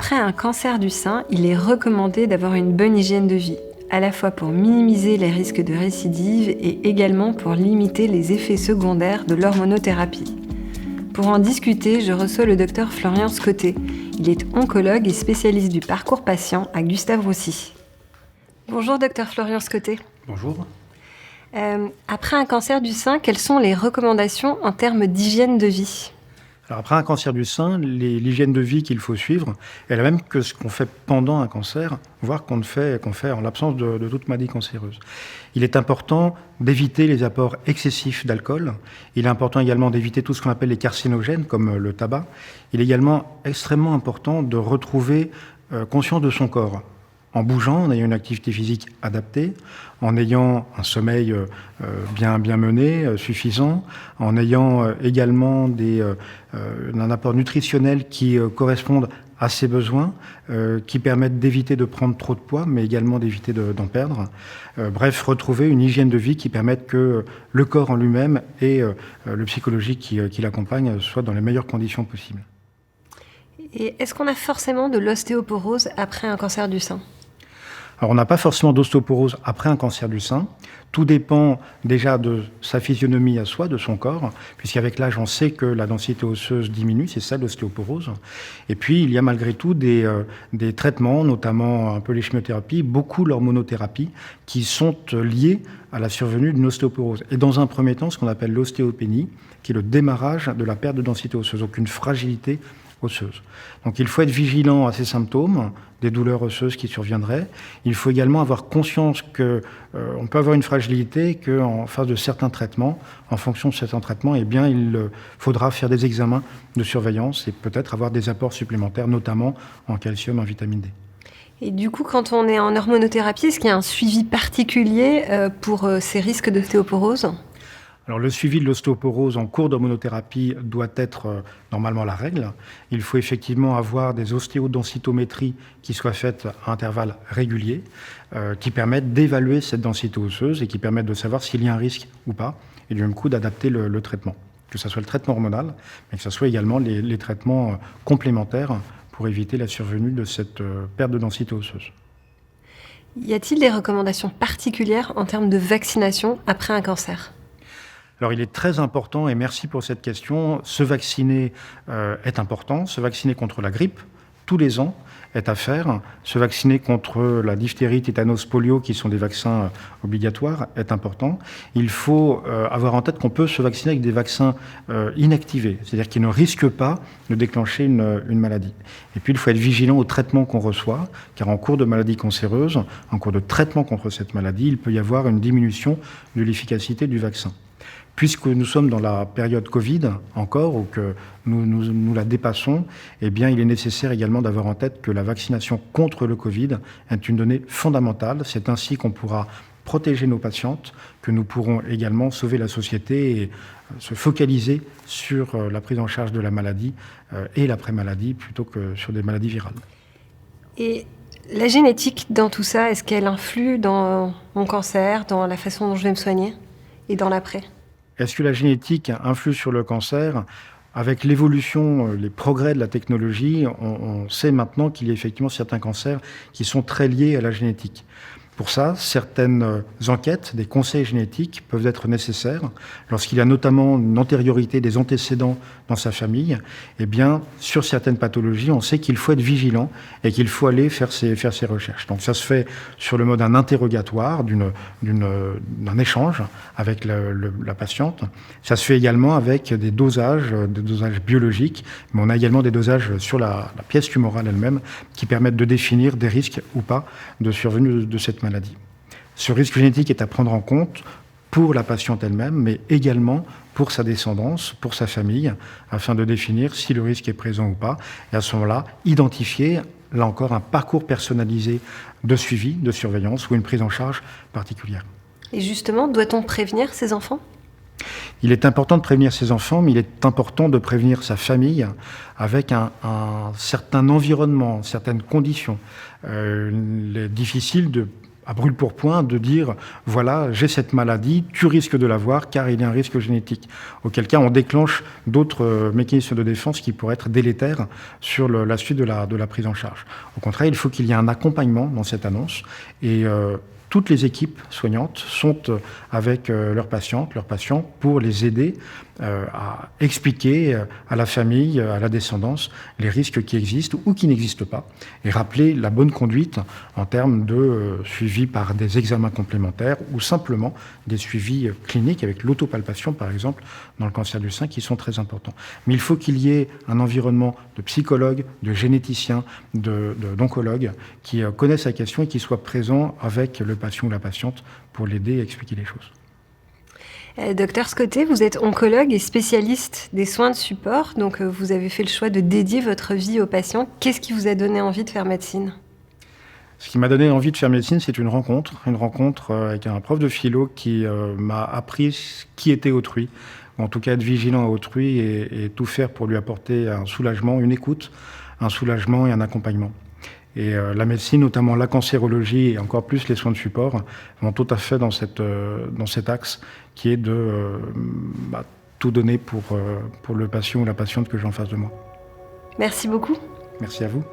Après un cancer du sein, il est recommandé d'avoir une bonne hygiène de vie, à la fois pour minimiser les risques de récidive et également pour limiter les effets secondaires de l'hormonothérapie. Pour en discuter, je reçois le docteur Florian Scottet. Il est oncologue et spécialiste du parcours patient à Gustave-Roussy. Bonjour docteur Florian Scottet. Bonjour. Après un cancer du sein, quelles sont les recommandations en termes d'hygiène de vie ? Alors après un cancer du sein, l'hygiène de vie qu'il faut suivre est la même que ce qu'on fait pendant un cancer, voire qu'on fait en l'absence de toute maladie cancéreuse. Il est important d'éviter les apports excessifs d'alcool. Il est important également d'éviter tout ce qu'on appelle les carcinogènes, comme le tabac. Il est également extrêmement important de retrouver conscience de son corps, en bougeant, en ayant une activité physique adaptée, en ayant un sommeil bien mené, suffisant, en ayant également un apport nutritionnel qui corresponde à ses besoins, qui permettent d'éviter de prendre trop de poids, mais également d'éviter d'en perdre. Bref, retrouver une hygiène de vie qui permette que le corps en lui-même et le psychologique qui l'accompagne soient dans les meilleures conditions possibles. Et est-ce qu'on a forcément de l'ostéoporose après un cancer du sein ? Alors, on n'a pas forcément d'ostéoporose après un cancer du sein. Tout dépend déjà de sa physionomie à soi, de son corps, puisqu'avec l'âge, on sait que la densité osseuse diminue, c'est ça l'ostéoporose. Et puis, il y a malgré tout des traitements, notamment un peu les chimiothérapies, beaucoup l'hormonothérapie, qui sont liés à la survenue d'une ostéoporose. Et dans un premier temps, ce qu'on appelle l'ostéopénie, qui est le démarrage de la perte de densité osseuse, donc une fragilité osseuse. Donc il faut être vigilant à ces symptômes, des douleurs osseuses qui surviendraient. Il faut également avoir conscience qu'on peut avoir une fragilité, qu'en face de certains traitements, en fonction de certains traitements, eh bien, il faudra faire des examens de surveillance et peut-être avoir des apports supplémentaires, notamment en calcium, en vitamine D. Et du coup, quand on est en hormonothérapie, est-ce qu'il y a un suivi particulier pour ces risques d'ostéoporose ? Alors, le suivi de l'ostéoporose en cours d'hormonothérapie doit être normalement la règle. Il faut effectivement avoir des ostéodensitométries qui soient faites à intervalles réguliers, qui permettent d'évaluer cette densité osseuse et qui permettent de savoir s'il y a un risque ou pas, et du même coup d'adapter le traitement. Que ce soit le traitement hormonal, mais que ce soit également les traitements complémentaires pour éviter la survenue de cette perte de densité osseuse. Y a-t-il des recommandations particulières en termes de vaccination après un cancer ? Alors il est très important, et merci pour cette question, se vacciner est important. Se vacciner contre la grippe, tous les ans, est à faire. Se vacciner contre la diphtérie, tétanos, polio, qui sont des vaccins obligatoires, est important. Il faut avoir en tête qu'on peut se vacciner avec des vaccins inactivés, c'est-à-dire qui ne risquent pas de déclencher une maladie. Et puis il faut être vigilant au traitement qu'on reçoit, car en cours de maladie cancéreuse, en cours de traitement contre cette maladie, il peut y avoir une diminution de l'efficacité du vaccin. Puisque nous sommes dans la période Covid encore, ou que nous la dépassons, eh bien, il est nécessaire également d'avoir en tête que la vaccination contre le Covid est une donnée fondamentale. C'est ainsi qu'on pourra protéger nos patientes, que nous pourrons également sauver la société et se focaliser sur la prise en charge de la maladie et l'après-maladie plutôt que sur des maladies virales. Et la génétique dans tout ça, est-ce qu'elle influe dans mon cancer, dans la façon dont je vais me soigner et dans l'après ? Est-ce que la génétique influe sur le cancer ? Avec l'évolution, les progrès de la technologie, on sait maintenant qu'il y a effectivement certains cancers qui sont très liés à la génétique. Pour ça, certaines enquêtes, des conseils génétiques peuvent être nécessaires. Lorsqu'il y a notamment une antériorité des antécédents dans sa famille, eh bien, sur certaines pathologies, on sait qu'il faut être vigilant et qu'il faut aller faire ces recherches. Donc ça se fait sur le mode d'un interrogatoire, d'un échange avec la patiente. Ça se fait également avec des dosages biologiques, mais on a également des dosages sur la pièce tumorale elle-même qui permettent de définir des risques ou pas de survenue de cette maladie. Ce risque génétique est à prendre en compte pour la patiente elle-même, mais également pour sa descendance, pour sa famille, afin de définir si le risque est présent ou pas. Et à ce moment-là, identifier, là encore, un parcours personnalisé de suivi, de surveillance ou une prise en charge particulière. Et justement, doit-on prévenir ces enfants ? Il est important de prévenir ses enfants, mais il est important de prévenir sa famille avec un certain environnement, certaines conditions. Il est difficile de à brûle-pourpoint de dire « voilà, j'ai cette maladie, tu risques de l'avoir car il y a un risque génétique ». Auquel cas, on déclenche d'autres mécanismes de défense qui pourraient être délétères sur la suite de la prise en charge. Au contraire, il faut qu'il y ait un accompagnement dans cette annonce et toutes les équipes soignantes sont avec leurs patientes, leurs patients pour les aider à expliquer à la famille, à la descendance, les risques qui existent ou qui n'existent pas et rappeler la bonne conduite en termes de suivi par des examens complémentaires ou simplement des suivis cliniques avec l'autopalpation, par exemple, dans le cancer du sein, qui sont très importants. Mais il faut qu'il y ait un environnement de psychologues, de généticiens, d'oncologues qui connaissent la question et qui soient présents avec le patient ou la patiente pour l'aider à expliquer les choses. Docteur Scottet, vous êtes oncologue et spécialiste des soins de support, donc vous avez fait le choix de dédier votre vie aux patients. Qu'est-ce qui vous a donné envie de faire médecine ? Ce qui m'a donné envie de faire médecine, c'est une rencontre avec un prof de philo qui m'a appris qui était autrui, ou en tout cas être vigilant à autrui et tout faire pour lui apporter un soulagement, une écoute, un soulagement et un accompagnement. Et la médecine, notamment la cancérologie et encore plus les soins de support, vont tout à fait dans cet axe qui est de tout donner pour le patient ou la patiente que j'ai en face de moi. Merci beaucoup. Merci à vous.